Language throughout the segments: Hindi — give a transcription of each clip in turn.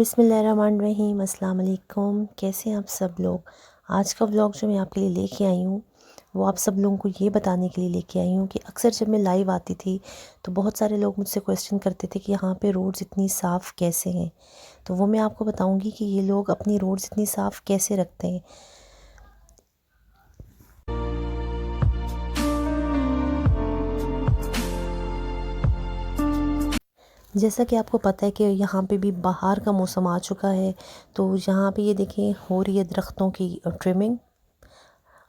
बिस्मिल्लाहिर्रहमानिर्रहीम, अस्सलाम वालेकुम। कैसे हैं आप सब लोग। आज का व्लॉग जो मैं आपके लिए लेके आई हूँ वो आप सब लोगों को ये बताने के लिए लेके आई हूँ कि अक्सर जब मैं लाइव आती थी तो बहुत सारे लोग मुझसे क्वेश्चन करते थे कि यहाँ पे रोड्स इतनी साफ़ कैसे हैं। तो वो मैं आपको बताऊँगी कि ये लोग अपनी रोड्स इतनी साफ़ कैसे रखते हैं। जैसा कि आपको पता है कि यहाँ पे भी बाहर का मौसम आ चुका है, तो यहाँ पे ये देखें हो रही है दरख्तों की ट्रिमिंग,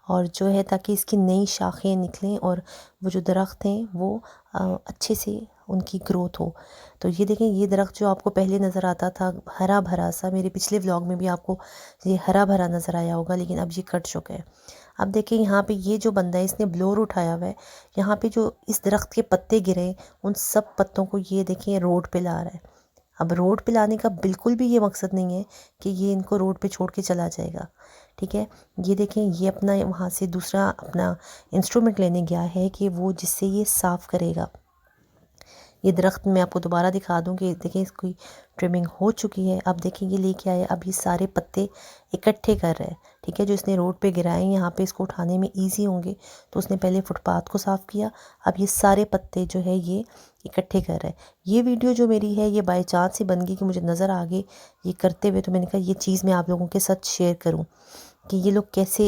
और जो है ताकि इसकी नई शाखें निकलें और वो जो दरख्त हैं वो अच्छे से उनकी ग्रोथ हो। तो ये देखें, ये दरख्त जो आपको पहले नज़र आता था हरा भरा सा, मेरे पिछले व्लॉग में भी आपको ये हरा भरा नज़र आया होगा, लेकिन अब ये कट चुका है। अब देखें यहाँ पे ये जो बंदा है इसने ब्लोर उठाया हुआ है, यहाँ पे जो इस दरख्त के पत्ते गिरे उन सब पत्तों को ये देखें रोड पे ला रहा है। अब रोड पे लाने का बिल्कुल भी ये मकसद नहीं है कि ये इनको रोड पे छोड़ के चला जाएगा, ठीक है। ये देखें, ये अपना वहाँ से दूसरा अपना इंस्ट्रूमेंट लेने गया है कि वो जिससे ये साफ़ करेगा। ये दरख्त मैं आपको दोबारा दिखा दूँ कि देखें इसकी ट्रिमिंग हो चुकी है। अब देखें ये लेके आए, अब ये सारे पत्ते इकट्ठे कर रहे हैं, ठीक है। जो इसने रोड पे गिराए यहाँ पे इसको उठाने में इजी होंगे, तो उसने पहले फुटपाथ को साफ़ किया, अब ये सारे पत्ते जो है ये इकट्ठे कर रहे हैं। ये वीडियो जो मेरी है ये बाई चांस ही बन गई कि मुझे नज़र आ गई ये करते हुए, तो मैंने कहा ये चीज़ मैं आप लोगों के साथ शेयर करूँ कि ये लोग कैसे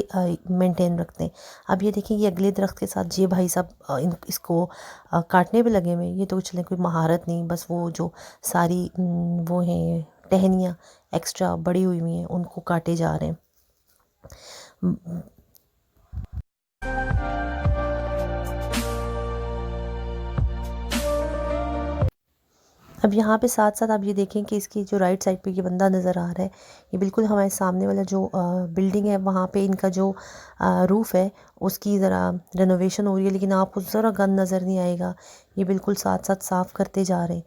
मेंटेन रखते हैं। अब ये देखिए ये अगले दरख्त के साथ ये भाई साहब इसको काटने पे लगे हुए हैं। ये तो चले कोई महारत नहीं, बस वो जो सारी वो हैं टहनियाँ एक्स्ट्रा बड़ी हुई हुई हैं उनको काटे जा रहे हैं। अब यहाँ पे साथ साथ आप ये देखें कि इसकी जो राइट साइड पे ये बंदा नज़र आ रहा है, ये बिल्कुल हमारे सामने वाला जो बिल्डिंग है वहाँ पे इनका जो रूफ़ है उसकी ज़रा रेनोवेशन हो रही है, लेकिन आपको ज़रा गंद नज़र नहीं आएगा। ये बिल्कुल साथ साथ साफ़ करते जा रहे हैं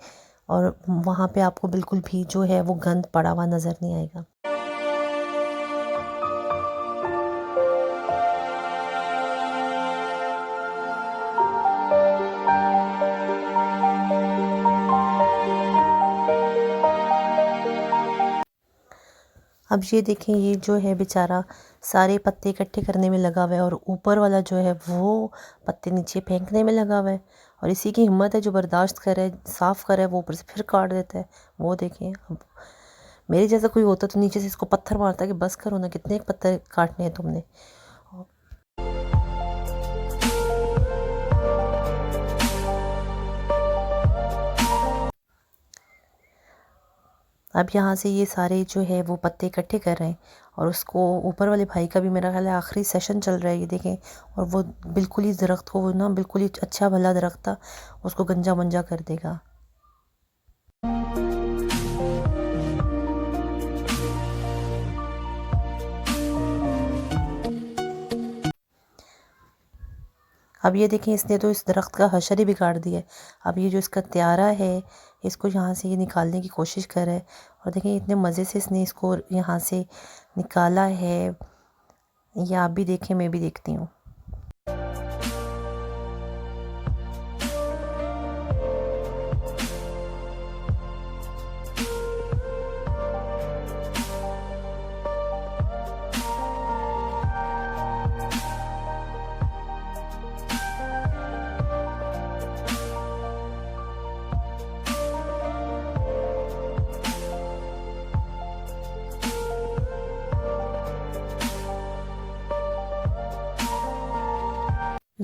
और वहाँ पे आपको बिल्कुल भी जो है वो गंद पड़ा हुआ नज़र नहीं आएगा। अब ये देखें, ये जो है बेचारा सारे पत्ते इकट्ठे करने में लगा हुआ है और ऊपर वाला जो है वो पत्ते नीचे फेंकने में लगा हुआ है, और इसी की हिम्मत है जो बर्दाश्त करे साफ़ करे, वो ऊपर से फिर काट देता है। वो देखें, अब मेरे जैसा कोई होता तो नीचे से इसको पत्थर मारता कि बस करो ना, कितने पत्थर काटने हैं तुमने। अब यहाँ से ये सारे जो है वो पत्ते इकट्ठे कर रहे हैं, और उसको ऊपर वाले भाई का भी मेरा ख्याल है आखिरी सेशन चल रहा है, ये देखें। और वो बिल्कुल ही दरख्त को वो ना बिल्कुल ही अच्छा भला दरख्त था, उसको गंजा मंजा कर देगा। अब ये देखें, इसने तो इस दरख्त का हशर ही बिगाड़ दिया है। अब ये जो इसका त्यारा है इसको यहाँ से ये निकालने की कोशिश कर रहा है, और देखें इतने मज़े से इसने इसको यहाँ से निकाला है। ये आप भी देखें, मैं भी देखती हूँ।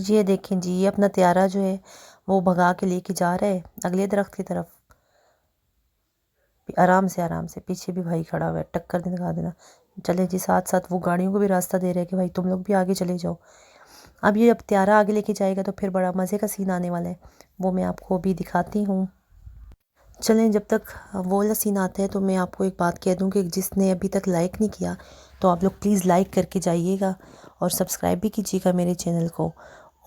ये देखें जी, ये अपना त्यारा जो है वो भगा के लेके जा रहा है अगले दरख्त की तरफ। आराम से पीछे भी भाई खड़ा हुआ है, टक्कर नहीं लगा देना। चले जी, साथ साथ वो गाड़ियों को भी रास्ता दे रहे हैं कि भाई तुम लोग भी आगे चले जाओ। अब ये अब त्यारा आगे लेके जाएगा तो फिर बड़ा मज़े का सीन आने वाला है, वो मैं आपको अभी दिखाती हूँ। चलें, जब तक वो वाला सीन आता है तो मैं आपको एक बात कह दूँ कि जिसने अभी तक लाइक नहीं किया तो आप लोग प्लीज़ लाइक करके जाइएगा, और सब्सक्राइब भी कीजिएगा मेरे चैनल को,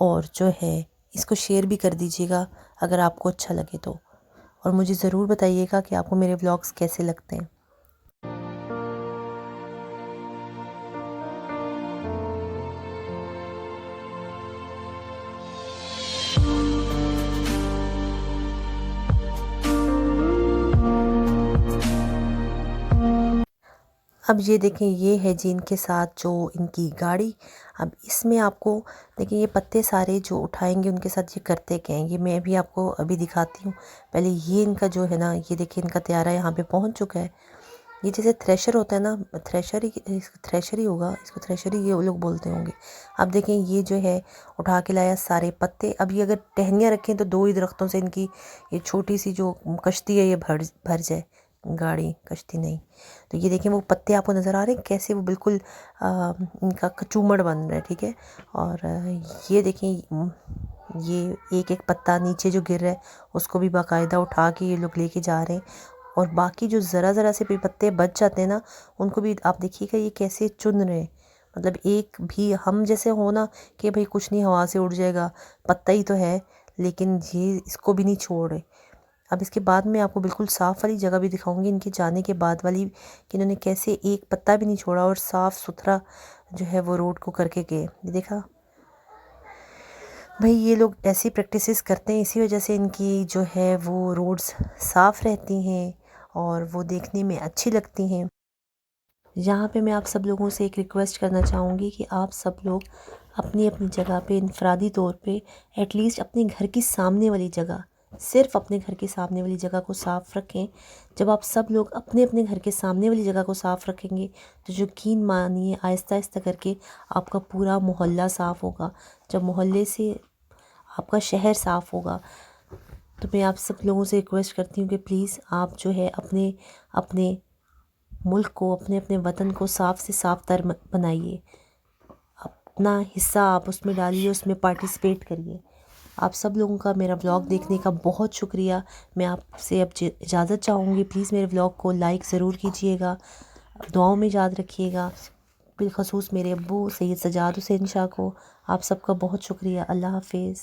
और जो है इसको शेयर भी कर दीजिएगा अगर आपको अच्छा लगे तो। और मुझे ज़रूर बताइएगा कि आपको मेरे व्लॉग्स कैसे लगते हैं। अब ये देखें, ये है जी इनके साथ जो इनकी गाड़ी। अब इसमें आपको देखिए ये पत्ते सारे जो उठाएंगे उनके साथ ये करते क्या हैं, ये मैं भी आपको अभी दिखाती हूँ। पहले ये इनका जो है ना, ये देखिए इनका त्यारा यहाँ पे पहुँच चुका है। ये जैसे थ्रेशर होता है ना, थ्रेशर ही होगा, इसको थ्रेशर ही ये लोग बोलते होंगे। अब देखें ये जो है उठा के लाया सारे पत्ते। अब ये अगर टहनियाँ रखें तो 2 ही दरख्तों से इनकी ये छोटी सी जो कश्ती है ये भर भर जाए। गाड़ी कश्ती नहीं। तो ये देखें वो पत्ते आपको नज़र आ रहे हैं कैसे वो बिल्कुल इनका कचूमड़ बन रहा है, ठीक है। और ये देखें ये एक एक पत्ता नीचे जो गिर रहा है उसको भी बाकायदा उठा के ये लोग लेके जा रहे हैं। और बाकी जो ज़रा ज़रा से भी पत्ते बच जाते हैं ना, उनको भी आप देखिएगा ये कैसे चुन रहे हैं। मतलब एक भी हम जैसे हो ना कि भाई कुछ नहीं, हवा से उड़ जाएगा, पत्ता ही तो है, लेकिन ये इसको भी नहीं छोड़ रहे। अब इसके बाद मैं आपको बिल्कुल साफ़ वाली जगह भी दिखाऊंगी इनके जाने के बाद वाली, कि इन्होंने कैसे एक पत्ता भी नहीं छोड़ा और साफ़ सुथरा जो है वो रोड को करके गए। ये देखा भाई, ये लोग ऐसी प्रैक्टिसेस करते हैं, इसी वजह से इनकी जो है वो रोड्स साफ़ रहती हैं और वो देखने में अच्छी लगती हैं। यहाँ पे मैं आप सब लोगों से एक रिक्वेस्ट करना चाहूँगी कि आप सब लोग अपनी अपनी जगह पे इनफरादी तौर पे एटलीस्ट अपने घर की सामने वाली जगह, सिर्फ अपने घर के सामने वाली जगह को साफ़ रखें। जब आप सब लोग अपने अपने घर के सामने वाली जगह को साफ़ रखेंगे तो यकीन मानिए आहिस्ता आहिस्ता करके आपका पूरा मोहल्ला साफ़ होगा। जब मोहल्ले से आपका शहर साफ़ होगा तो मैं आप सब लोगों से रिक्वेस्ट करती हूँ कि प्लीज़ आप जो है अपने अपने मुल्क को, अपने अपने वतन को साफ़ से साफ़ तर बनाइए। अपना हिस्सा आप उसमें डालिए, उसमें पार्टिसिपेट करिए। आप सब लोगों का मेरा व्लॉग देखने का बहुत शुक्रिया। मैं आपसे अब इजाज़त चाहूँगी। प्लीज़ मेरे व्लॉग को लाइक ज़रूर कीजिएगा, दुआओं में याद रखिएगा। बिलखसूस मेरे अब्बू सैयद सजाद हुसैन शाह को आप सबका बहुत शुक्रिया। अल्लाह हाफिज़।